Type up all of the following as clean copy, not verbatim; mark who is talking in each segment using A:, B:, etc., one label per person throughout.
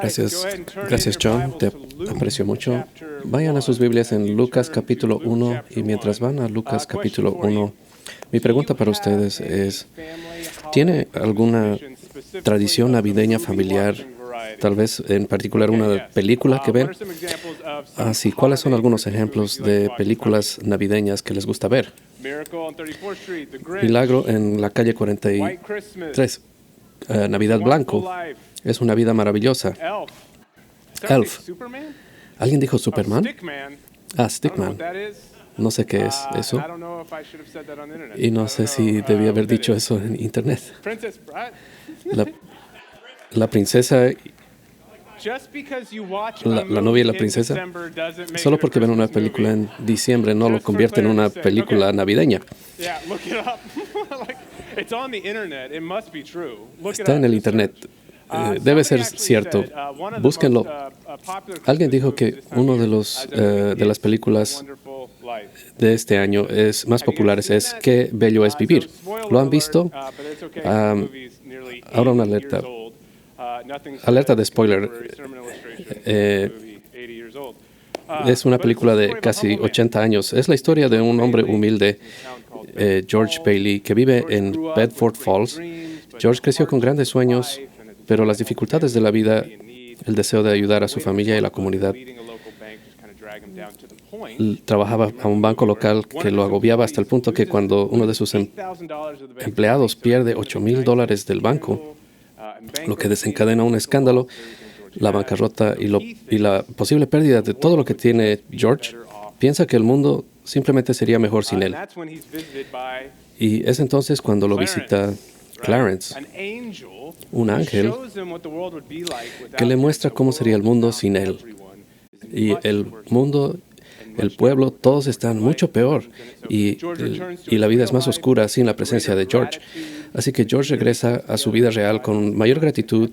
A: Gracias, gracias John, te aprecio mucho. Vayan a sus Biblias en Lucas capítulo 1 y mientras van a Lucas capítulo 1, mi pregunta para ustedes es, ¿tiene alguna tradición navideña familiar, tal vez en particular una película que ven? Así, ¿cuáles son algunos ejemplos de películas navideñas que les gusta ver? Milagro en la calle 43, Navidad Blanco, es una vida maravillosa. Elf. ¿Alguien dijo Superman? Stickman. No sé qué es eso. Y no sé si debía haber dicho eso en Internet. La princesa, la novia y la princesa, solo porque ven una película en diciembre no lo convierte en una película navideña. Está en el Internet. Debe ser cierto. Búsquenlo. Alguien dijo que uno de las películas de este año más populares es Qué bello es vivir. ¿Lo han visto? Ahora una alerta. Alerta de spoiler. Es una película de casi 80 años. Es la historia de un hombre humilde, George Bailey, que vive en Bedford Falls. George creció con grandes sueños, pero las dificultades de la vida, el deseo de ayudar a su familia y la comunidad, trabajaba a un banco local que lo agobiaba hasta el punto que cuando uno de sus empleados pierde $8,000 del banco, lo que desencadena un escándalo, la bancarrota y la posible pérdida de todo lo que tiene George, piensa que el mundo simplemente sería mejor sin él. Y es entonces cuando lo visita Clarence, un ángel que le muestra cómo sería el mundo sin él. Y el mundo, el pueblo, todos están mucho peor y la vida es más oscura sin la presencia de George. Así que George regresa a su vida real con mayor gratitud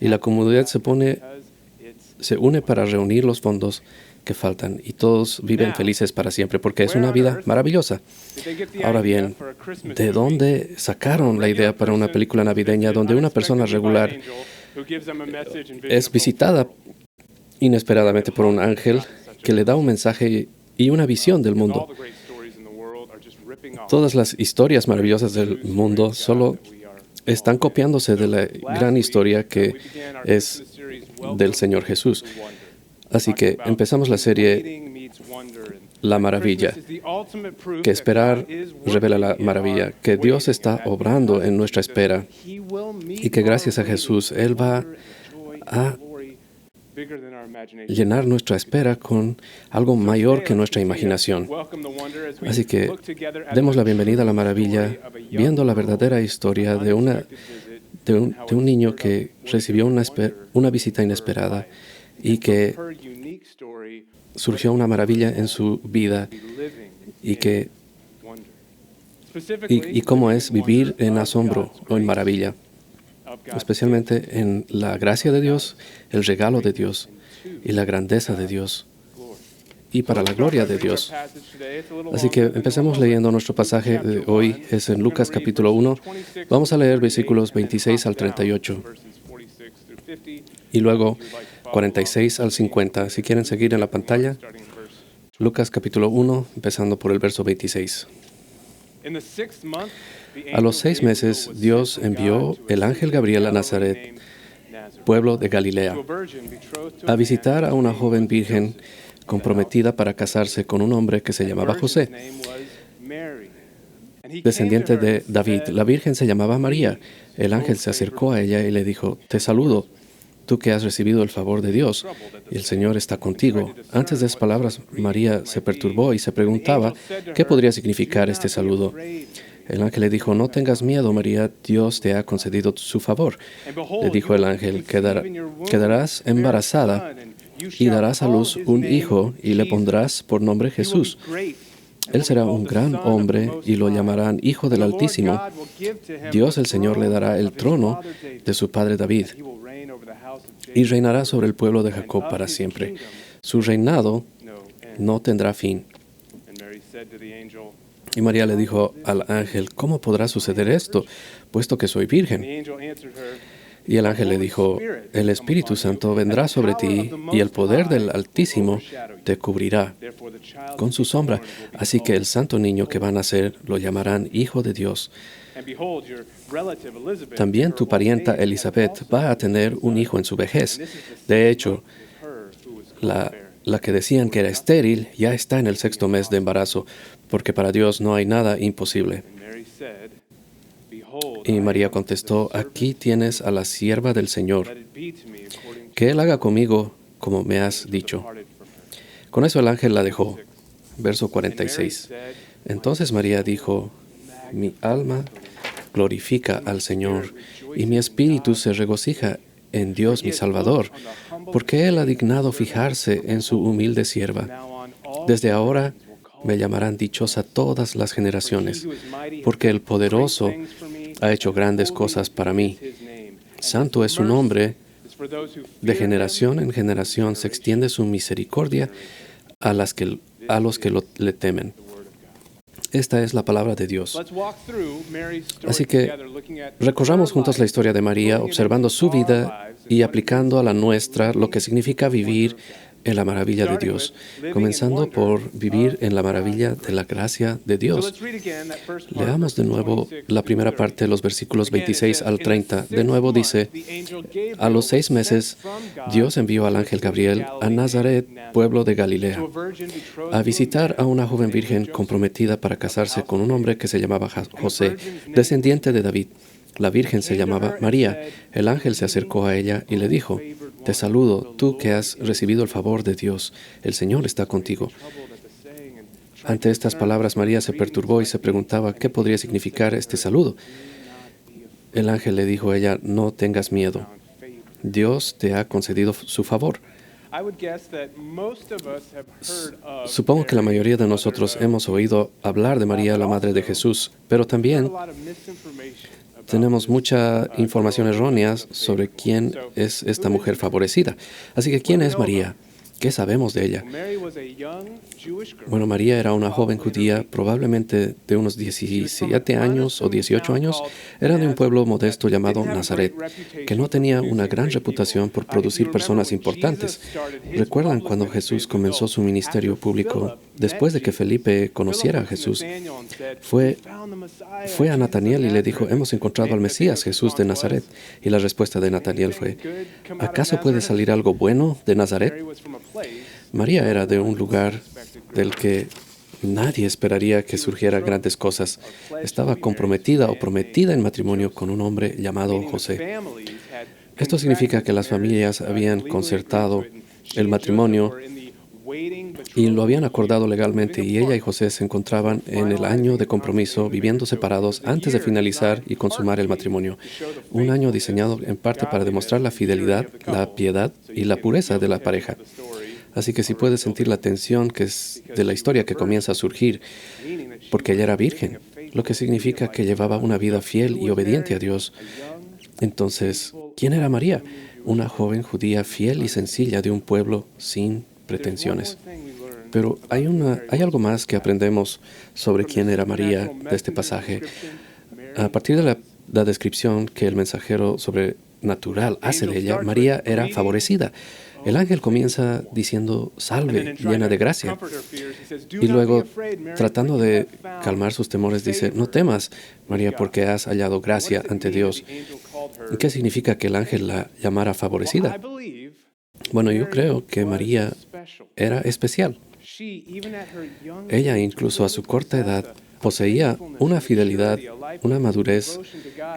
A: y la comunidad se une para reunir los fondos que faltan y todos viven felices para siempre porque es una vida maravillosa. Ahora bien, ¿de dónde sacaron la idea para una película navideña donde una persona regular es visitada inesperadamente por un ángel que le da un mensaje y una visión del mundo? Todas las historias maravillosas del mundo solo están copiándose de la gran historia que es del Señor Jesús. Así que empezamos la serie La Maravilla, que esperar revela la maravilla, que Dios está obrando en nuestra espera y que gracias a Jesús Él va a llenar nuestra espera con algo mayor que nuestra imaginación. Así que demos la bienvenida a la maravilla viendo la verdadera historia de un niño que recibió una visita inesperada y que surgió una maravilla en su vida y cómo es vivir en asombro o en maravilla, especialmente en la gracia de Dios, el regalo de Dios y la grandeza de Dios y para la gloria de Dios. Así que empecemos leyendo nuestro pasaje de hoy, es en Lucas capítulo 1. Vamos a leer versículos 26 al 38 y luego 46 al 50. Si quieren seguir en la pantalla, Lucas capítulo 1, empezando por el verso 26. A los 6 meses, Dios envió el ángel Gabriel a Nazaret, pueblo de Galilea, a visitar a una joven virgen comprometida para casarse con un hombre que se llamaba José, descendiente de David. La virgen se llamaba María. El ángel se acercó a ella y le dijo: «Te saludo, tú que has recibido el favor de Dios, y el Señor está contigo». Antes de esas palabras, María se perturbó y se preguntaba qué podría significar este saludo. El ángel le dijo: «No tengas miedo, María, Dios te ha concedido su favor». Le dijo el ángel: «Quedarás embarazada y darás a luz un hijo y le pondrás por nombre Jesús. Él será un gran hombre y lo llamarán Hijo del Altísimo. Dios el Señor le dará el trono de su padre David y reinará sobre el pueblo de Jacob para siempre. Su reinado no tendrá fin». Y María le dijo al ángel: «¿Cómo podrá suceder esto, puesto que soy virgen?». Y el ángel le dijo, el Espíritu Santo vendrá sobre ti y el poder del Altísimo te cubrirá con su sombra. Así que el santo niño que va a nacer lo llamarán Hijo de Dios. También tu parienta Elizabeth va a tener un hijo en su vejez. De hecho, la que decían que era estéril ya está en el 6º mes de embarazo, porque para Dios no hay nada imposible. Y María contestó, aquí tienes a la sierva del Señor, que Él haga conmigo como me has dicho. Con eso el ángel la dejó. Verso 46. Entonces María dijo, mi alma glorifica al Señor, y mi espíritu se regocija en Dios mi Salvador, porque Él ha dignado fijarse en su humilde sierva. Desde ahora me llamarán dichosa todas las generaciones, porque el Poderoso ha hecho grandes cosas para mí. Santo es su nombre, de generación en generación se extiende su misericordia a los que le temen. Esta es la palabra de Dios. Así que recorramos juntos la historia de María, observando su vida y aplicando a la nuestra lo que significa vivir en la maravilla de Dios, comenzando por vivir en la maravilla de la gracia de Dios. Leamos de nuevo la primera parte de los versículos 26 al 30. De nuevo dice, a los 6 meses, Dios envió al ángel Gabriel a Nazaret, pueblo de Galilea, a visitar a una joven virgen comprometida para casarse con un hombre que se llamaba José, descendiente de David. La virgen se llamaba María. El ángel se acercó a ella y le dijo, te saludo, tú que has recibido el favor de Dios. El Señor está contigo. Ante estas palabras, María se perturbó y se preguntaba qué podría significar este saludo. El ángel le dijo a ella, no tengas miedo. Dios te ha concedido su favor. Supongo que la mayoría de nosotros hemos oído hablar de María, la Madre de Jesús, pero también tenemos mucha información errónea sobre quién es esta mujer favorecida. Así que, ¿quién es María? ¿Qué sabemos de ella? Bueno, María era una joven judía, probablemente de unos 17 años o 18 años. Era de un pueblo modesto llamado Nazaret, que no tenía una gran reputación por producir personas importantes. ¿Recuerdan cuando Jesús comenzó su ministerio público? Después de que Felipe conociera a Jesús, fue a Nataniel y le dijo, hemos encontrado al Mesías, Jesús de Nazaret. Y la respuesta de Nataniel fue, ¿acaso puede salir algo bueno de Nazaret? María era de un lugar del que nadie esperaría que surgieran grandes cosas. Estaba comprometida o prometida en matrimonio con un hombre llamado José. Esto significa que las familias habían concertado el matrimonio y lo habían acordado legalmente, y ella y José se encontraban en el año de compromiso, viviendo separados antes de finalizar y consumar el matrimonio. Un año diseñado en parte para demostrar la fidelidad, la piedad y la pureza de la pareja. Así que si puedes sentir la tensión que es de la historia que comienza a surgir, porque ella era virgen, lo que significa que llevaba una vida fiel y obediente a Dios. Entonces, ¿quién era María? Una joven judía fiel y sencilla de un pueblo sin pretensiones. Pero hay algo más que aprendemos sobre quién era María de este pasaje. A partir de la descripción que el mensajero sobrenatural hace de ella, María era favorecida. El ángel comienza diciendo, salve, llena de gracia. Y luego, tratando de calmar sus temores, dice, no temas, María, porque has hallado gracia ante Dios. ¿Qué significa que el ángel la llamara favorecida? Bueno, yo creo que María era especial. Ella, incluso a su corta edad, poseía una fidelidad, una madurez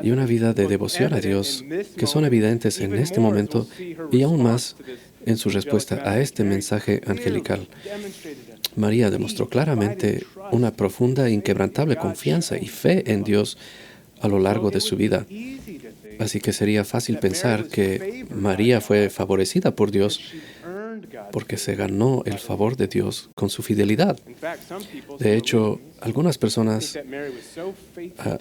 A: y una vida de devoción a Dios que son evidentes en este momento y aún más en su respuesta a este mensaje angelical. María demostró claramente una profunda e inquebrantable confianza y fe en Dios a lo largo de su vida. Así que sería fácil pensar que María fue favorecida por Dios porque se ganó el favor de Dios con su fidelidad. De hecho, Algunas personas,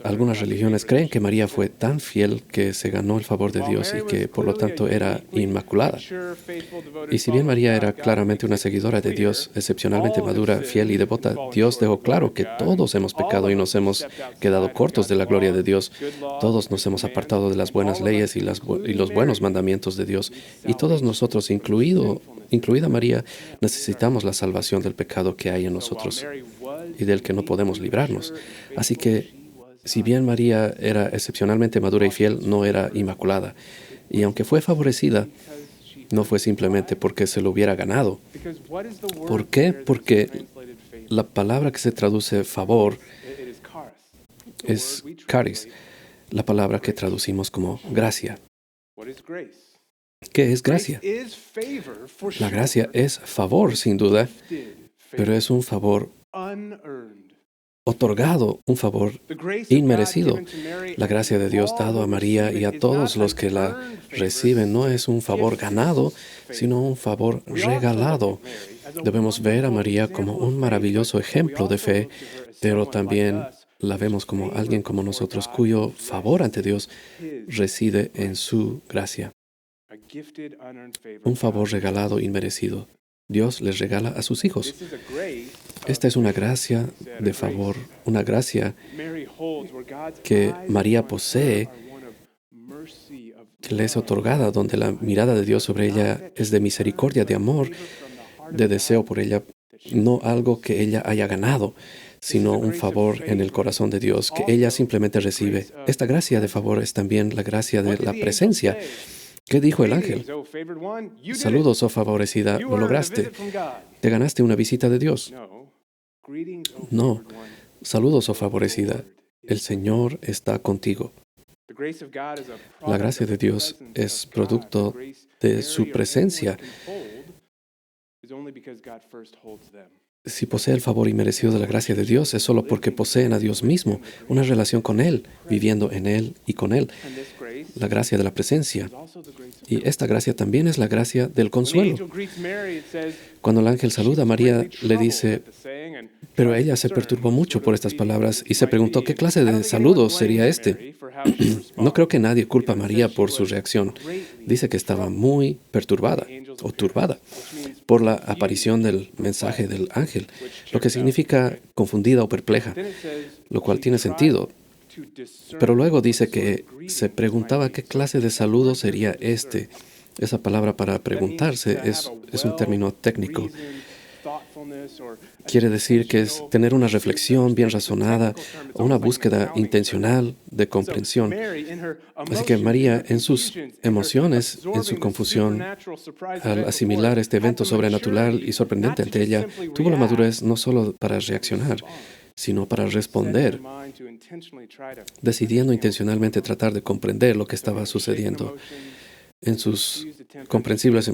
A: algunas religiones creen que María fue tan fiel que se ganó el favor de Dios y que por lo tanto era inmaculada. Y si bien María era claramente una seguidora de Dios, excepcionalmente madura, fiel y devota, Dios dejó claro que todos hemos pecado y nos hemos quedado cortos de la gloria de Dios. Todos nos hemos apartado de las buenas leyes y los buenos mandamientos de Dios. Y todos nosotros, incluida María, necesitamos la salvación del pecado que hay en nosotros y del que no podemos librarnos. Así que, si bien María era excepcionalmente madura y fiel, no era inmaculada. Y aunque fue favorecida, no fue simplemente porque se lo hubiera ganado. ¿Por qué? Porque la palabra que se traduce favor es charis, la palabra que traducimos como gracia. ¿Qué es gracia? La gracia es favor, sin duda, pero es un favor otorgado, un favor inmerecido. La gracia de Dios dado a María y a todos los que la reciben no es un favor ganado, sino un favor regalado. Debemos ver a María como un maravilloso ejemplo de fe, pero también la vemos como alguien como nosotros cuyo favor ante Dios reside en su gracia. Un favor regalado inmerecido. Dios les regala a sus hijos. Esta es una gracia de favor, una gracia que María posee, que le es otorgada, donde la mirada de Dios sobre ella es de misericordia, de amor, de deseo por ella, no algo que ella haya ganado, sino un favor en el corazón de Dios que ella simplemente recibe. Esta gracia de favor es también la gracia de la presencia. ¿Qué dijo el ángel? Saludos, oh favorecida, lo lograste. Te ganaste una visita de Dios. No. Saludos, oh favorecida. El Señor está contigo. La gracia de Dios es producto de su presencia. Si posee el favor inmerecido de la gracia de Dios, es solo porque poseen a Dios mismo, una relación con Él, viviendo en Él y con Él. La gracia de la presencia. Y esta gracia también es la gracia del consuelo. Cuando el ángel saluda a María, le dice, pero ella se perturbó mucho por estas palabras y se preguntó qué clase de saludo sería este. No creo que nadie culpa a María por su reacción. Dice que estaba muy perturbada o turbada por la aparición del mensaje del ángel, lo que significa confundida o perpleja, lo cual tiene sentido. Pero luego dice que se preguntaba qué clase de saludo sería este. Esa palabra para preguntarse es un término técnico. Quiere decir que es tener una reflexión bien razonada o una búsqueda intencional de comprensión. Así que María, en sus emociones, en su confusión, al asimilar este evento sobrenatural y sorprendente ante ella, tuvo la madurez no solo para reaccionar, sino para responder, decidiendo intencionalmente tratar de comprender lo que estaba sucediendo. En sus comprensibles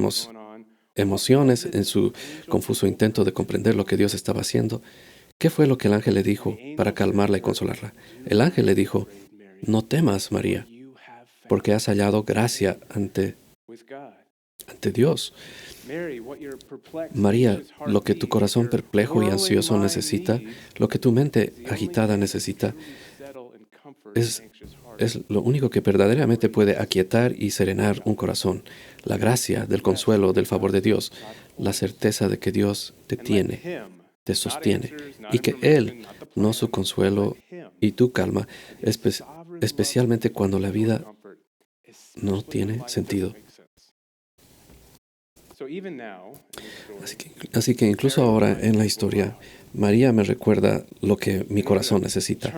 A: emociones, en su confuso intento de comprender lo que Dios estaba haciendo, ¿qué fue lo que el ángel le dijo para calmarla y consolarla? El ángel le dijo, no temas, María, porque has hallado gracia ante Dios. María, lo que tu corazón perplejo y ansioso necesita, lo que tu mente agitada necesita, es lo único que verdaderamente puede aquietar y serenar un corazón. La gracia del consuelo, del favor de Dios, la certeza de que Dios te tiene, te sostiene, y que Él, no su consuelo y tu calma, especialmente cuando la vida no tiene sentido. Así que incluso ahora en la historia, María me recuerda lo que mi corazón necesita.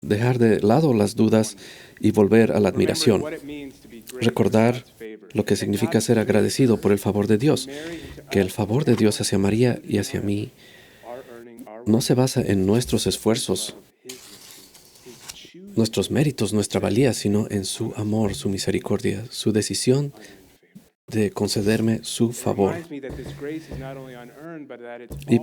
A: Dejar de lado las dudas y volver a la admiración. Recordar lo que significa ser agradecido por el favor de Dios. Que el favor de Dios hacia María y hacia mí no se basa en nuestros esfuerzos, nuestros méritos, nuestra valía, sino en su amor, su misericordia, su decisión de concederme su favor. Y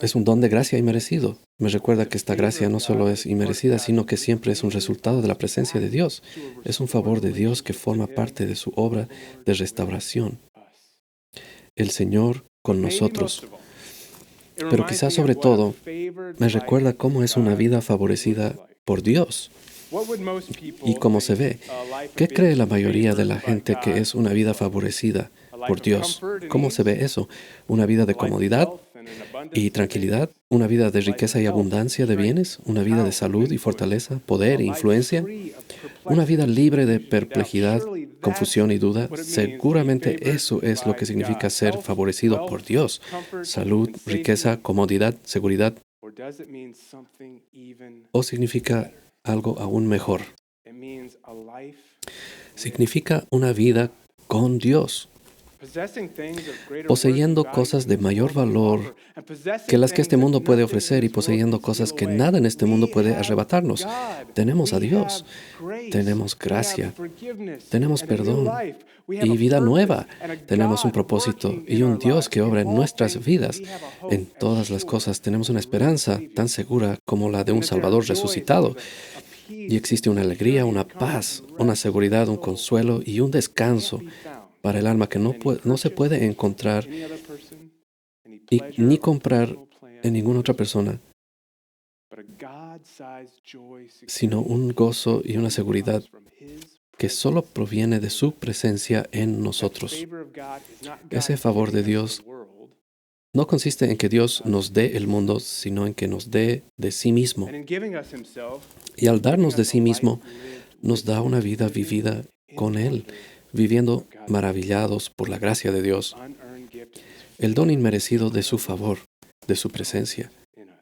A: es un don de gracia inmerecido. Me recuerda que esta gracia no solo es inmerecida, sino que siempre es un resultado de la presencia de Dios. Es un favor de Dios que forma parte de su obra de restauración. El Señor con nosotros. Pero quizás sobre todo me recuerda cómo es una vida favorecida por Dios y cómo se ve. ¿Qué cree la mayoría de la gente que es una vida favorecida por Dios? ¿Cómo se ve eso? ¿Una vida de comodidad y tranquilidad? ¿Una vida de riqueza y abundancia de bienes? ¿Una vida de salud y fortaleza, poder e influencia? ¿Una vida libre de perplejidad, confusión y duda? Seguramente eso es lo que significa ser favorecido por Dios. Salud, riqueza, comodidad, seguridad. ¿O significa algo aún mejor? Significa una vida con Dios, poseyendo cosas de mayor valor que las que este mundo puede ofrecer y poseyendo cosas que nada en este mundo puede arrebatarnos. Tenemos a Dios, tenemos gracia, tenemos perdón y vida nueva. Tenemos un propósito y un Dios que obra en nuestras vidas. En todas las cosas tenemos una esperanza tan segura como la de un Salvador resucitado. Y existe una alegría, una paz, una seguridad, un consuelo y un descanso para el alma que no se puede encontrar ni comprar en ninguna otra persona, sino un gozo y una seguridad que solo proviene de su presencia en nosotros. Ese favor de Dios no consiste en que Dios nos dé el mundo, sino en que nos dé de sí mismo. Y al darnos de sí mismo, nos da una vida vivida con Él, viviendo maravillados por la gracia de Dios, el don inmerecido de su favor, de su presencia,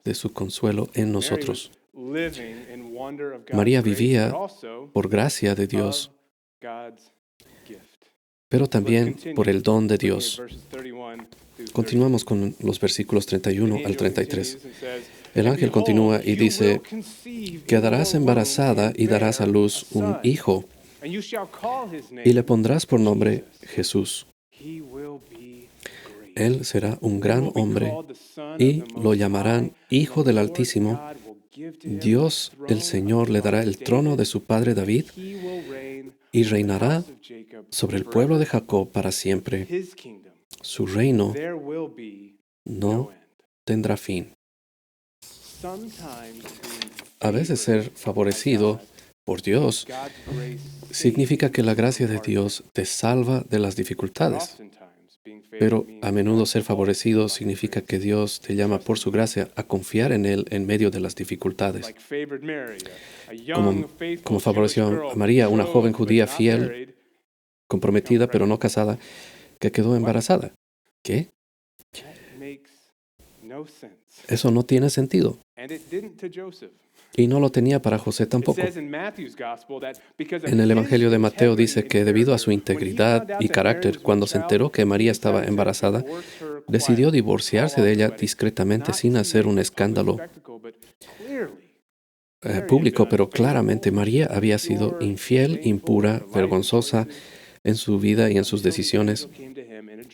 A: de su consuelo en nosotros. María vivía por gracia de Dios, pero también por el don de Dios. Continuamos con los versículos 31 al 33. El ángel continúa y dice, quedarás embarazada y darás a luz un hijo, y le pondrás por nombre Jesús. Él será un gran hombre y lo llamarán Hijo del Altísimo. Dios, el Señor, le dará el trono de su padre David y reinará sobre el pueblo de Jacob para siempre. Su reino no tendrá fin. A veces ser favorecido por Dios significa que la gracia de Dios te salva de las dificultades. Pero a menudo ser favorecido significa que Dios te llama por su gracia a confiar en Él en medio de las dificultades. Como favoreció a María, una joven judía fiel, comprometida pero no casada, que quedó embarazada. ¿Qué? Eso no tiene sentido. Y no lo tenía para José tampoco. En el Evangelio de Mateo dice que debido a su integridad y carácter, cuando se enteró que María estaba embarazada, decidió divorciarse de ella discretamente sin hacer un escándalo público, pero claramente María había sido infiel, impura, vergonzosa en su vida y en sus decisiones,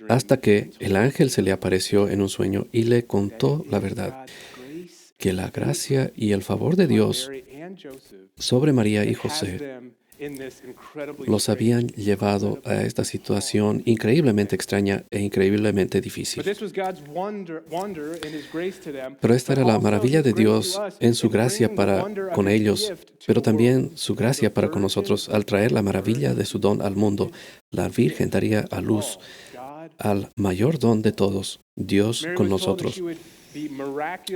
A: hasta que el ángel se le apareció en un sueño y le contó la verdad, que la gracia y el favor de Dios sobre María y José los habían llevado a esta situación increíblemente extraña e increíblemente difícil. Pero esta era la maravilla de Dios en su gracia para con ellos, pero también su gracia para con nosotros al traer la maravilla de su don al mundo. La Virgen daría a luz al mayor don de todos, Dios con nosotros.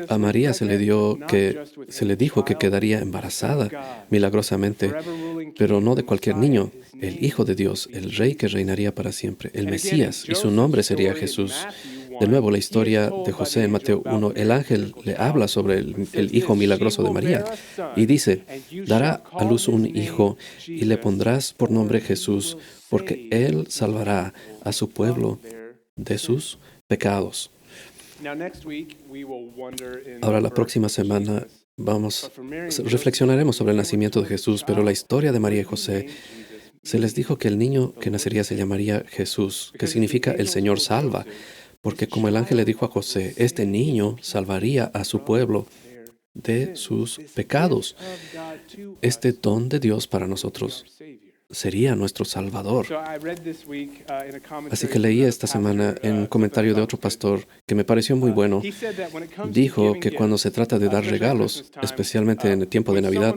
A: A María se le dijo que quedaría embarazada milagrosamente, pero no de cualquier niño, el Hijo de Dios, el Rey que reinaría para siempre, el Mesías, y su nombre sería Jesús. De nuevo, la historia de José en Mateo 1, el ángel le habla sobre el hijo milagroso de María y dice, dará a luz un hijo y le pondrás por nombre Jesús, porque él salvará a su pueblo de sus pecados. Ahora, la próxima semana reflexionaremos sobre el nacimiento de Jesús, pero la historia de María y José, se les dijo que el niño que nacería se llamaría Jesús, que significa el Señor salva, porque como el ángel le dijo a José, este niño salvaría a su pueblo de sus pecados. Este don de Dios para nosotros sería nuestro Salvador. Así que leí esta semana en un comentario de otro pastor que me pareció muy bueno. Dijo que cuando se trata de dar regalos, especialmente en el tiempo de Navidad,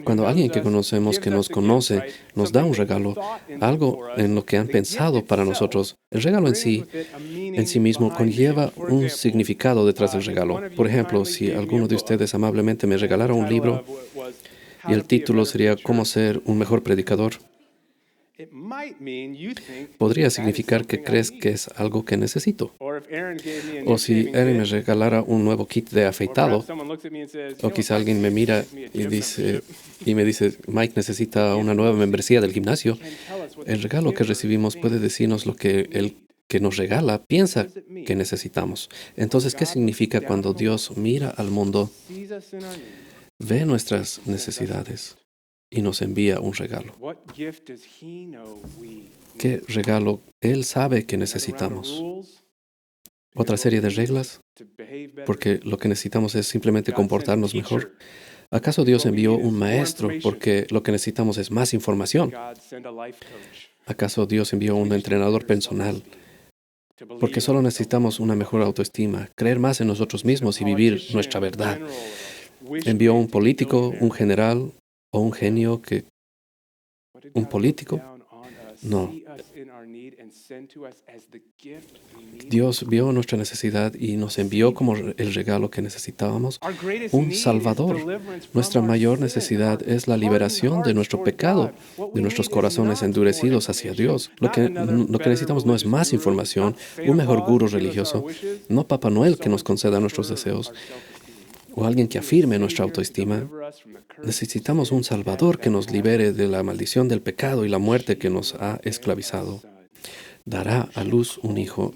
A: cuando alguien que conocemos, que nos conoce, nos da un regalo, algo en lo que han pensado para nosotros, el regalo en sí mismo conlleva un significado detrás del regalo. Por ejemplo, si alguno de ustedes amablemente me regalara un libro y el título sería ¿Cómo ser un mejor predicador?, podría significar que crees que es algo que necesito. O si Erin me regalara un nuevo kit de afeitado, o quizá alguien me mira y me dice, Mike necesita una nueva membresía del gimnasio, el regalo que recibimos puede decirnos lo que el que nos regala piensa que necesitamos. Entonces, ¿qué significa cuando Dios mira al mundo, ve nuestras necesidades y nos envía un regalo? ¿Qué regalo Él sabe que necesitamos? ¿Otra serie de reglas? Porque lo que necesitamos es simplemente comportarnos mejor. ¿Acaso Dios envió un maestro porque lo que necesitamos es más información? ¿Acaso Dios envió un entrenador personal porque solo necesitamos una mejor autoestima, creer más en nosotros mismos y vivir nuestra verdad? ¿Envió un político, un general o un genio un político? No. Dios vio nuestra necesidad y nos envió como el regalo que necesitábamos un Salvador. Nuestra mayor necesidad es la liberación de nuestro pecado, de nuestros corazones endurecidos hacia Dios. Lo que necesitamos no es más información, un mejor gurú religioso, no Papá Noel que nos conceda nuestros deseos, o alguien que afirme nuestra autoestima. Necesitamos un Salvador que nos libere de la maldición del pecado y la muerte que nos ha esclavizado. Dará a luz un hijo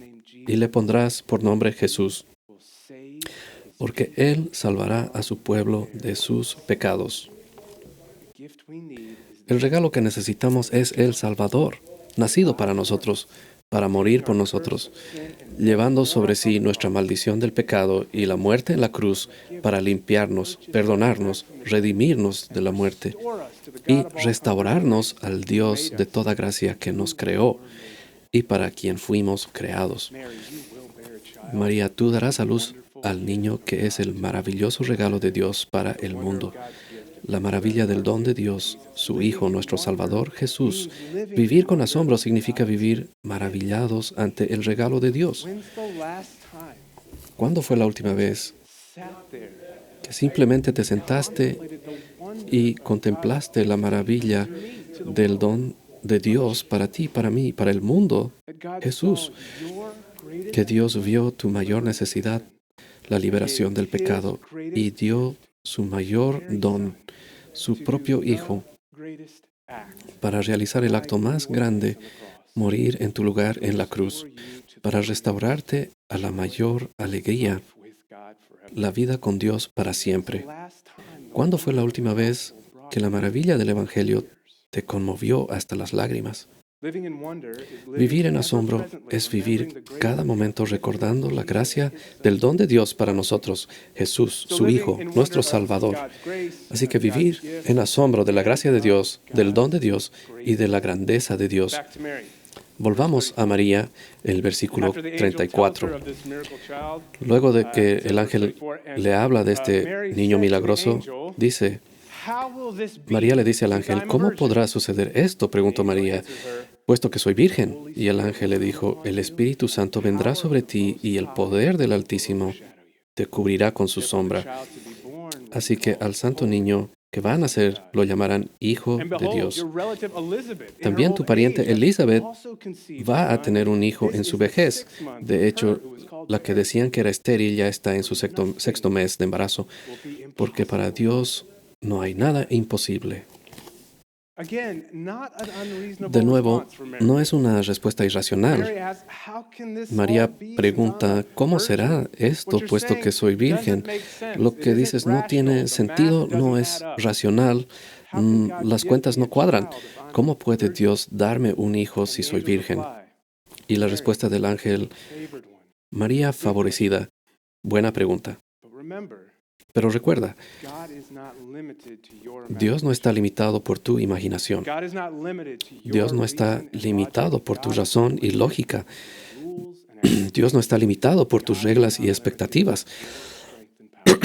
A: y le pondrás por nombre Jesús, porque Él salvará a su pueblo de sus pecados. El regalo que necesitamos es el Salvador, nacido para nosotros, para morir por nosotros, llevando sobre sí nuestra maldición del pecado y la muerte en la cruz para limpiarnos, perdonarnos, redimirnos de la muerte y restaurarnos al Dios de toda gracia que nos creó y para quien fuimos creados. María, tú darás a luz al niño que es el maravilloso regalo de Dios para el mundo. La maravilla del don de Dios, su Hijo, nuestro Salvador, Jesús. Vivir con asombro significa vivir maravillados ante el regalo de Dios. ¿Cuándo fue la última vez que simplemente te sentaste y contemplaste la maravilla del don de Dios para ti, para mí, para el mundo? Jesús, que Dios vio tu mayor necesidad, la liberación del pecado, y dio su mayor don, su propio Hijo, para realizar el acto más grande, morir en tu lugar en la cruz, para restaurarte a la mayor alegría, la vida con Dios para siempre. ¿Cuándo fue la última vez que la maravilla del Evangelio te conmovió hasta las lágrimas? Vivir en asombro es vivir cada momento recordando la gracia del don de Dios para nosotros, Jesús, su Hijo, nuestro Salvador. Así que vivir en asombro de la gracia de Dios, del don de Dios y de la grandeza de Dios. Volvamos a María, el versículo 34. Luego de que el ángel le habla de este niño milagroso, dice, María le dice al ángel, ¿cómo podrá suceder esto?, preguntó María, puesto que soy virgen. Y el ángel le dijo, el Espíritu Santo vendrá sobre ti y el poder del Altísimo te cubrirá con su sombra. Así que al santo niño que va a nacer lo llamarán Hijo de Dios. También tu pariente Elizabeth va a tener un hijo en su vejez. De hecho, la que decían que era estéril ya está en su sexto mes de embarazo, porque para Dios no hay nada imposible. De nuevo, no es una respuesta irracional. María pregunta, ¿cómo será esto puesto que soy virgen? Lo que dices no tiene sentido, no es racional, las cuentas no cuadran. ¿Cómo puede Dios darme un hijo si soy virgen? Y la respuesta del ángel, María favorecida, buena pregunta. Pero recuerda,
B: God is not limited to your
A: Dios no está limitado por tu imaginación.
B: God is not limited to
A: Dios
B: your
A: no está
B: reason and
A: limitado
B: logic.
A: por tu
B: God
A: razón y
B: is
A: lógica.
B: rules and
A: Dios no está limitado por tus reglas y expectativas.
B: strength and power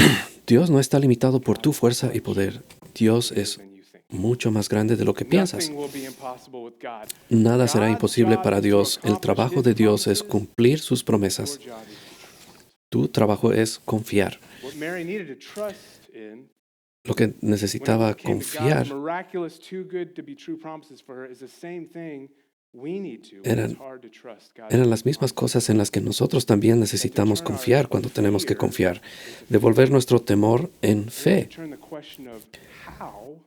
A: Dios no está limitado por tu fuerza y poder. Dios es
B: than you think.
A: mucho más grande de lo que piensas.
B: Nothing will be impossible with God.
A: Nada será
B: God's
A: imposible
B: job
A: para
B: is to
A: Dios. El
B: accomplish
A: trabajo
B: his
A: de Dios es
B: promises.
A: cumplir sus
B: Your
A: promesas.
B: job is to trust.
A: Tu trabajo es confiar.
B: What Mary needed to trust in
A: Lo que
B: when
A: necesitaba
B: it came to God's
A: confiar
B: miraculous, too good to be true promises for her is the same thing we need to.
A: Eran-
B: It's hard to trust God's
A: eran las
B: good
A: mismas
B: promises.
A: cosas en las que nosotros también necesitamos confiar cuando tenemos que confiar. Devolver nuestro temor en
B: We have
A: fe.
B: to turn the question of how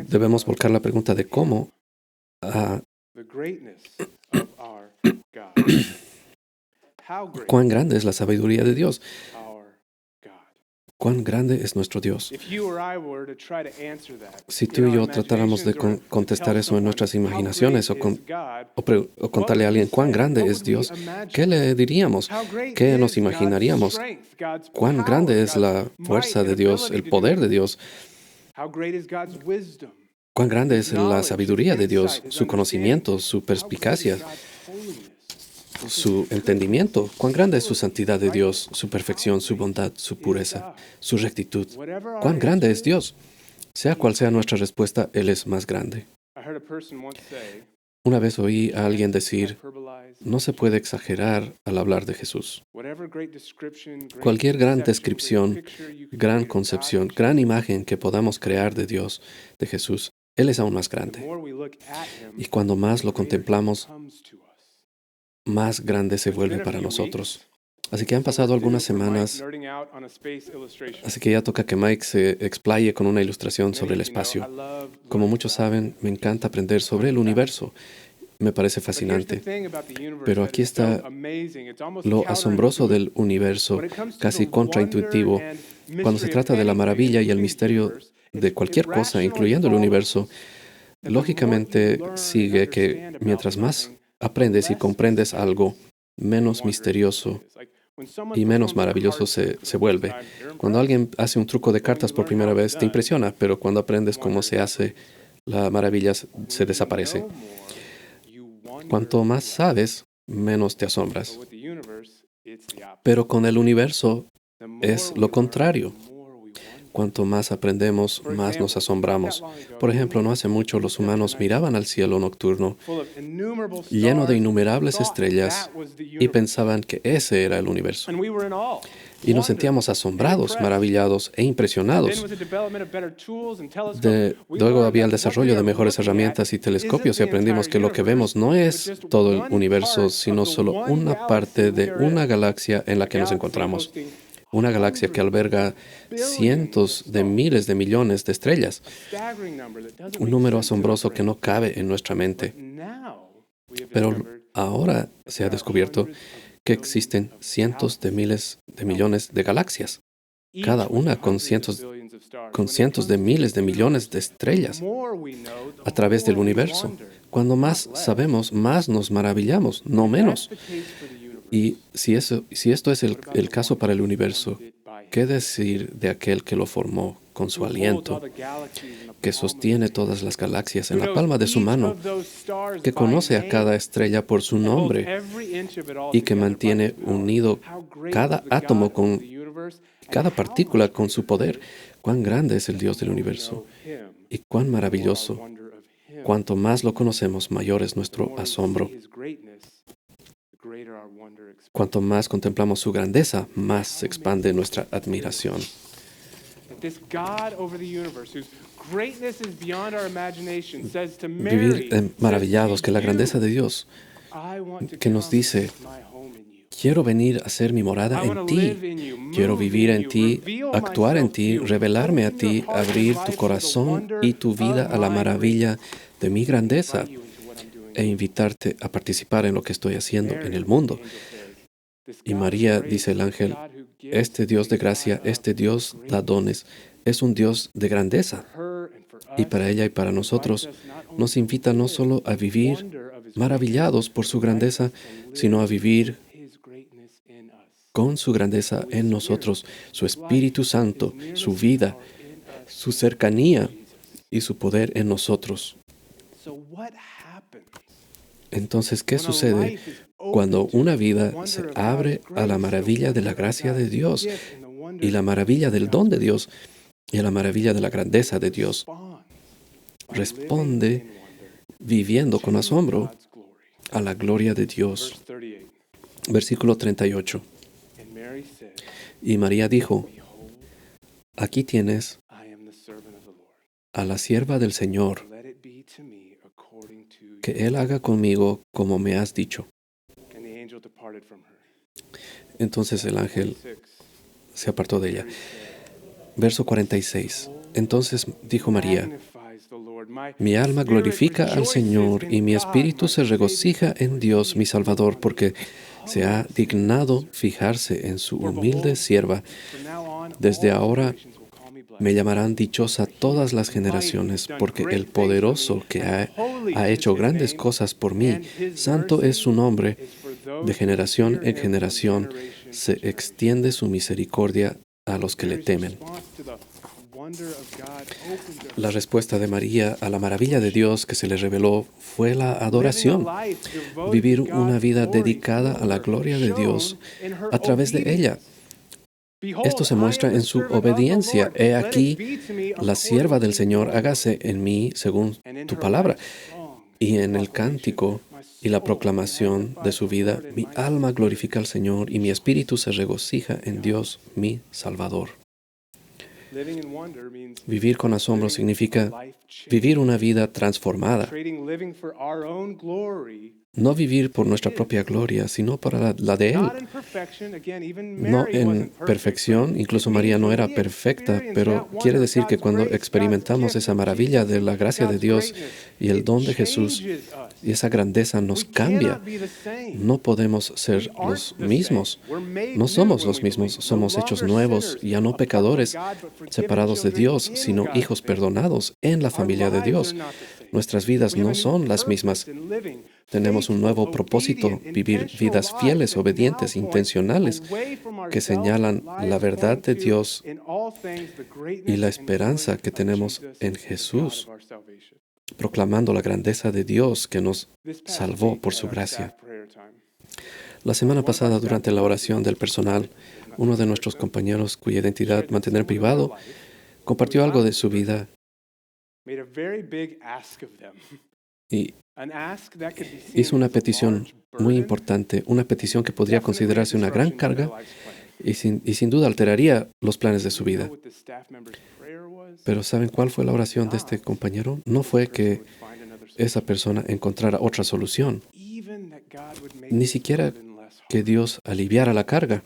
A: Debemos volcar la pregunta de cómo a
B: the greatness of our God. How great
A: cuán grande es la sabiduría de Dios.
B: our God.
A: Cuán grande es nuestro Dios.
B: If you or I were to try to answer that,
A: Si
B: in
A: tú y
B: our
A: yo tratáramos de
B: imaginations or to
A: contestar
B: tell
A: eso en nuestras
B: someone, how
A: imaginaciones
B: great is God,
A: o contarle a alguien cuán grande es Dios, ¿qué le diríamos?
B: how great
A: ¿Qué
B: is
A: nos
B: God's
A: imaginaríamos?
B: strength, God's
A: ¿Cuán
B: power,
A: grande es
B: God's
A: la fuerza
B: might
A: de
B: and
A: Dios,
B: ability
A: el
B: to
A: poder
B: do
A: de
B: it?
A: Dios?
B: How great is God's wisdom,
A: ¿Cuán grande
B: His
A: es la
B: knowledge,
A: sabiduría
B: His
A: de Dios,
B: insight, His
A: su conocimiento, su
B: understanding? How great is
A: perspicacia,
B: God's holiness,
A: su entendimiento? ¿Cuán grande es su santidad de Dios, su perfección, su bondad, su pureza, su rectitud?
B: whatever our
A: ¿Cuán grande
B: answer
A: es Dios? Sea cual sea nuestra respuesta, Él es más grande.
B: I heard a person once say,
A: Una vez oí a alguien decir,
B: hyperbolize,
A: no se puede exagerar al hablar de Jesús.
B: whatever great description, great
A: Cualquier gran
B: conception,
A: descripción,
B: great picture you can
A: gran
B: create of God
A: concepción,
B: and
A: gran
B: Jesus,
A: imagen que podamos crear de Dios, de Jesús, Él es aún más
B: the
A: grande.
B: more we look at Him,
A: Y cuando más lo
B: the greater He
A: contemplamos,
B: becomes to us.
A: más grande se
B: It's
A: vuelve
B: been a
A: para
B: few
A: nosotros.
B: weeks.
A: Así que han
B: So
A: pasado
B: we're due
A: algunas
B: for Mike
A: semanas,
B: nerding out on a space illustration.
A: así que ya toca que Mike se explaye con una ilustración
B: Many
A: sobre el
B: of you know, I
A: espacio.
B: love
A: Como
B: learning
A: muchos
B: about
A: saben, me encanta aprender sobre el universo. Me parece
B: But here's the
A: fascinante.
B: thing about the universe
A: Pero
B: that
A: aquí
B: is so
A: está
B: amazing. It's almost
A: lo asombroso
B: counterintuitive.
A: del universo,
B: When it comes to
A: casi
B: the
A: contraintuitivo.
B: wonder and
A: Cuando se
B: mystery of
A: trata de la
B: anything,
A: maravilla y el
B: including the
A: misterio
B: universe,
A: de cualquier
B: it
A: cosa,
B: rationally
A: incluyendo el universo,
B: follows that the more
A: lógicamente
B: you learn and
A: sigue que
B: understand about
A: mientras más
B: something,
A: aprendes y
B: less
A: comprendes algo,
B: mysterious
A: menos
B: and wondrous
A: misterioso
B: it is. Like when someone
A: y menos
B: performs a
A: maravilloso
B: card
A: se
B: trick for the
A: vuelve.
B: first time, you're
A: Cuando
B: impressed.
A: alguien hace un truco de
B: But when
A: cartas
B: you
A: por
B: learn
A: primera
B: how it's
A: vez, te
B: done,
A: impresiona, pero cuando aprendes
B: you
A: cómo
B: wonder
A: se
B: what
A: hace,
B: brings her.
A: la maravilla se
B: When you
A: desaparece.
B: know more, you wonder
A: Cuanto más
B: less.
A: sabes, menos te
B: But
A: asombras.
B: with the universe, it's the opposite.
A: Pero con el universo
B: The more
A: es
B: we
A: lo
B: learn,
A: contrario.
B: the more we wonder.
A: Cuanto más aprendemos,
B: For
A: más nos
B: example, not
A: asombramos.
B: that long ago,
A: Por ejemplo, no hace
B: humans
A: mucho los
B: looked up at
A: humanos
B: the night
A: miraban al cielo nocturno
B: full of innumerable
A: lleno de
B: stars,
A: innumerables
B: thought
A: estrellas
B: that was the
A: y
B: universe.
A: pensaban que ese era el universo.
B: And we were in awe,
A: Y nos
B: wonder,
A: sentíamos
B: and
A: asombrados,
B: impressed.
A: maravillados e
B: Then
A: impresionados.
B: with the development of better tools and telescopes,
A: Luego
B: learned
A: había el
B: that what
A: desarrollo
B: we
A: de
B: are
A: mejores
B: looking at
A: herramientas y
B: isn't
A: telescopios y
B: the
A: aprendimos
B: entire
A: que lo que vemos
B: universe,
A: no
B: but
A: es
B: just
A: todo el
B: one
A: universo,
B: part
A: sino
B: of the
A: solo
B: one
A: una
B: galaxy
A: parte de
B: we are
A: una
B: in.
A: galaxia en la
B: A
A: que nos
B: galaxy
A: encontramos.
B: hosting
A: Una galaxia que
B: hundreds,
A: alberga
B: billions
A: cientos
B: of
A: de
B: stars.
A: miles de millones de estrellas.
B: A staggering number that doesn't
A: Un
B: make
A: número
B: sense in our
A: asombroso que
B: brain.
A: no cabe en nuestra mente.
B: But now we have
A: Pero
B: discovered
A: ahora
B: that
A: se ha
B: there are
A: descubierto
B: hundreds of
A: que
B: billions
A: existen
B: of
A: cientos de
B: galaxies,
A: miles de millones de galaxias,
B: each
A: cada
B: with
A: una con
B: hundreds of
A: cientos,
B: billions of stars.
A: con
B: When it
A: cientos de
B: comes to
A: miles de
B: the
A: millones de
B: universe, the
A: estrellas
B: more we know,
A: a
B: the
A: través del
B: more we
A: universo.
B: wonder,
A: Cuando
B: not
A: más
B: less.
A: sabemos, más nos maravillamos, no
B: If that's
A: menos.
B: the case for the universe,
A: Y si esto es
B: what about
A: el
B: the
A: caso
B: one
A: para el
B: who
A: universo,
B: formed it by
A: ¿qué
B: him?
A: decir de aquel que lo formó con su
B: Who holds all
A: aliento,
B: the galaxies in the
A: que
B: palm of
A: sostiene
B: his
A: todas
B: hand?
A: las galaxias
B: Who
A: en la
B: knows
A: palma de su
B: each
A: mano,
B: of those stars
A: que
B: by
A: conoce a cada
B: name
A: estrella por su
B: and holds
A: nombre
B: every inch of it all
A: y que
B: together by
A: mantiene
B: his power?
A: unido
B: How great
A: cada
B: is the
A: átomo
B: God
A: con
B: of the universe, and
A: cada
B: how
A: partícula
B: much
A: con su
B: greater
A: poder? Cuán grande es el Dios del
B: the more we
A: universo
B: know him,
A: y cuán
B: the more our
A: maravilloso.
B: wonder of him.
A: Cuanto más lo conocemos, mayor es
B: The
A: nuestro
B: more we
A: asombro.
B: see his greatness, the greater our wonder expands.
A: Cuanto más contemplamos su grandeza, más se expande nuestra admiración.
B: That this God over the universe, whose greatness is beyond our imagination, says to
A: Vivir
B: Mary,
A: maravillados que la grandeza de Dios,
B: I want to
A: que nos
B: come
A: dice,
B: to my home in you.
A: quiero venir a ser mi morada
B: I want
A: en
B: to live
A: ti,
B: in you,
A: quiero
B: move
A: vivir
B: in
A: en
B: you,
A: ti,
B: reveal
A: actuar en
B: myself to
A: ti,
B: you,
A: revelarme a
B: open
A: ti,
B: your heart and
A: abrir tu
B: life to the
A: corazón
B: wonder
A: y tu vida
B: of
A: a la
B: my
A: maravilla de mi grandeza
B: invite you into what I'm doing.
A: e invitarte a participar en lo que estoy haciendo en
B: Mary,
A: el mundo.
B: the angel says, this
A: Y
B: God of
A: María,
B: grace,
A: dice el
B: this
A: ángel,
B: God who gives
A: este Dios de
B: is God
A: gracia,
B: of
A: este Dios da
B: greatness.
A: dones, es un Dios de grandeza.
B: For her and for
A: Y
B: us,
A: para ella y para
B: invites
A: nosotros
B: us not only
A: nos
B: to
A: invita no
B: live
A: solo a
B: in
A: vivir
B: wonder of his
A: maravillados por su
B: greatness,
A: grandeza,
B: but invites us
A: sino a
B: to
A: vivir
B: live his greatness in us.
A: con su grandeza en nosotros, su Espíritu Santo, su vida, su cercanía y su poder en nosotros. Entonces, ¿qué sucede cuando una vida se abre a la maravilla de la gracia de Dios y la maravilla del don de Dios y a la maravilla de la grandeza de Dios? Responde viviendo con asombro a la gloria de Dios. Versículo 38. Y María dijo, aquí tienes a la sierva del Señor, que Él haga conmigo como me has dicho. Entonces el ángel se apartó de ella. Verso 46. Entonces dijo María, mi alma glorifica al Señor y mi espíritu se regocija en Dios mi Salvador, porque se ha dignado fijarse en su humilde sierva. Desde ahora me llamarán dichosa todas las generaciones, porque el poderoso que ha hecho grandes cosas por mí, santo es su nombre. De generación en generación se extiende su misericordia a los que le temen. La respuesta de María a la maravilla de Dios que se le reveló fue la adoración. Vivir una vida dedicada a la gloria de Dios a través de ella. Esto se muestra en su obediencia. He aquí, la sierva del Señor, hágase en mí según tu palabra. Y en el cántico y la proclamación de su vida, mi alma glorifica al Señor y mi espíritu se regocija en Dios, mi Salvador. Vivir con asombro significa vivir una vida transformada. No vivir por nuestra propia gloria, sino para la de Él. No en perfección, incluso María no era perfecta, pero quiere decir que cuando experimentamos esa maravilla de la gracia de Dios y el don de Jesús, y esa grandeza nos cambia. No podemos ser los mismos. No somos los mismos. Somos hechos nuevos, ya no pecadores, separados de Dios, sino hijos perdonados en la familia de Dios. Nuestras vidas no son las mismas. Tenemos un nuevo propósito, vivir vidas fieles, obedientes, intencionales, que señalan la verdad de Dios y la esperanza que tenemos en Jesús, proclamando la grandeza de Dios que nos salvó por su gracia. La semana pasada, durante la oración del personal, uno de nuestros compañeros, cuya identidad mantener privado, compartió algo de su vida y hizo una petición muy importante, una petición que podría considerarse una gran carga y sin duda alteraría los planes de su vida. Pero ¿saben cuál fue la oración de este compañero? No fue que esa persona encontrara otra solución, ni siquiera que Dios aliviara la carga,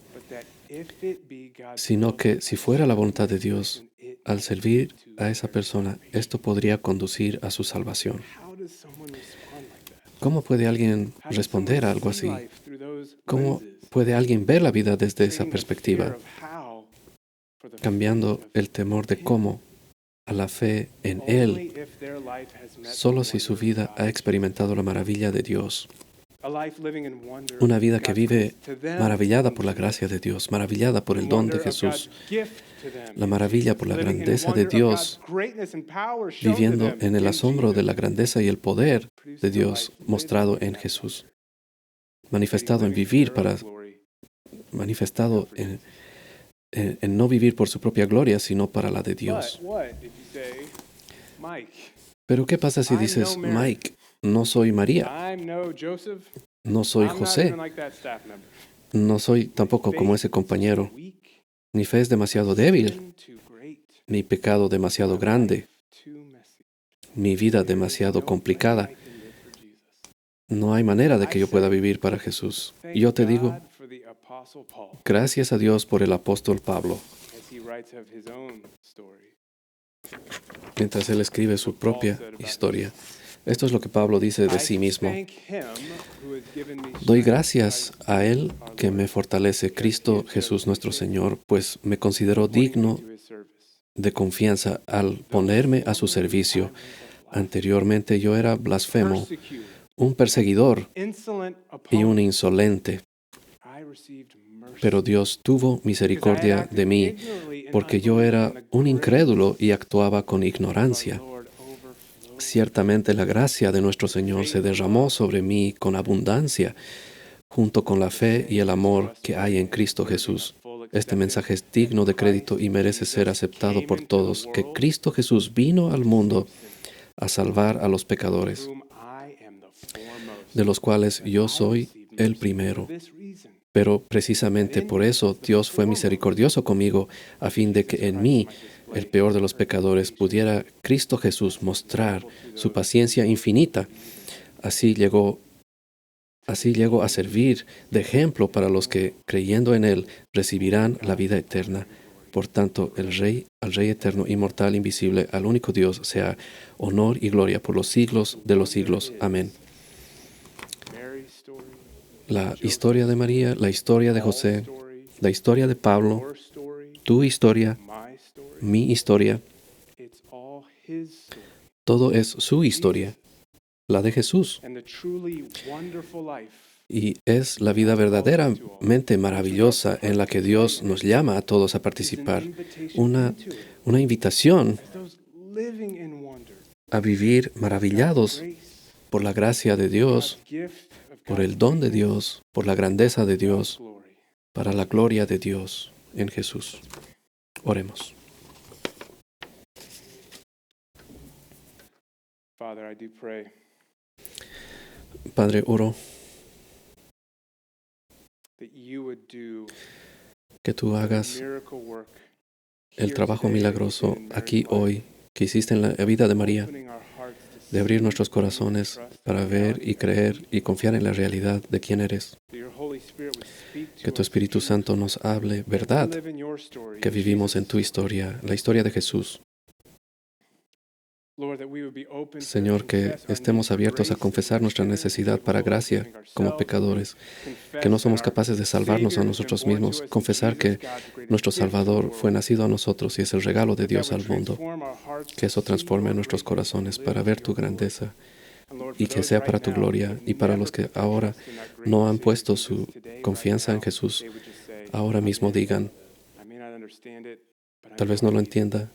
A: sino que si fuera la voluntad de Dios, al servir a esa persona, esto podría conducir a su salvación. ¿Cómo puede alguien responder a algo así? ¿Cómo puede alguien ver la vida desde esa perspectiva, cambiando el temor de cómo a la fe en Él, solo si su vida ha experimentado la maravilla de Dios? Una vida que vive maravillada por la gracia de Dios, maravillada por el don de Jesús, la maravilla por la grandeza de Dios, viviendo en el asombro de la grandeza y el poder de Dios mostrado en Jesús, manifestado en vivir manifestado en no vivir por su propia gloria, sino para la de Dios. Pero ¿qué pasa si dices, Mike, no soy María, no soy José, no soy tampoco como ese compañero? Mi fe es demasiado débil, mi pecado demasiado grande, mi vida demasiado complicada. No hay manera de que yo pueda vivir para Jesús. Yo te digo, gracias a Dios por el apóstol Pablo, mientras él escribe su propia historia. Esto es lo que Pablo dice de sí mismo. Doy gracias a Él que me fortalece, Cristo Jesús nuestro Señor, pues me considero digno de confianza al ponerme a su servicio. Anteriormente yo era blasfemo, un perseguidor y un insolente. Pero Dios tuvo misericordia de mí, porque yo era un incrédulo y actuaba con ignorancia. Ciertamente la gracia de nuestro Señor se derramó sobre mí con abundancia, junto con la fe y el amor que hay en Cristo Jesús. Este mensaje es digno de crédito y merece ser aceptado por todos, que Cristo Jesús vino al mundo a salvar a los pecadores, de los cuales yo soy el primero. Pero precisamente por eso Dios fue misericordioso conmigo, a fin de que en mí, el peor de los pecadores, pudiera Cristo Jesús mostrar su paciencia infinita. Así llegó a servir de ejemplo para los que, creyendo en Él, recibirán la vida eterna. Por tanto, al Rey eterno, inmortal, invisible, al único Dios, sea honor y gloria por los siglos de los siglos. Amén. La historia de María, la historia de José, la historia de Pablo, tu historia, mi historia, todo es su historia, la de Jesús. Y es la vida verdaderamente maravillosa en la que Dios nos llama a todos a participar. Una invitación a vivir maravillados por la gracia de Dios, por el don de Dios, por la grandeza de Dios, para la gloria de Dios en Jesús. Oremos. Padre, oro que tú hagas el trabajo milagroso aquí hoy que hiciste en la vida de María, de abrir nuestros corazones para ver y creer y confiar en la realidad de quién eres. Que tu Espíritu Santo nos hable verdad, que vivimos en tu historia, la historia de Jesús. Señor, que estemos abiertos a confesar nuestra necesidad para gracia como pecadores, que no somos capaces de salvarnos a nosotros mismos, confesar que nuestro Salvador fue nacido a nosotros y es el regalo de Dios al mundo, que eso transforme nuestros corazones para ver tu grandeza y que sea para tu gloria, y para los que ahora no han puesto su confianza en Jesús, ahora mismo digan, tal vez no lo entienda,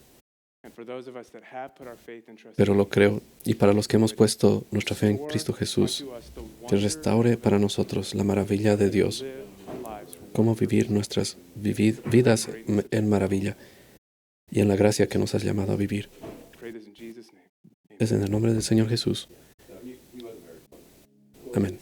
A: pero lo creo. Y para los que hemos puesto nuestra fe en Cristo Jesús, que restaure para nosotros la maravilla de Dios, cómo vivir nuestras vidas en maravilla y en la gracia que nos has llamado a vivir. Es en el nombre del Señor Jesús. Amén.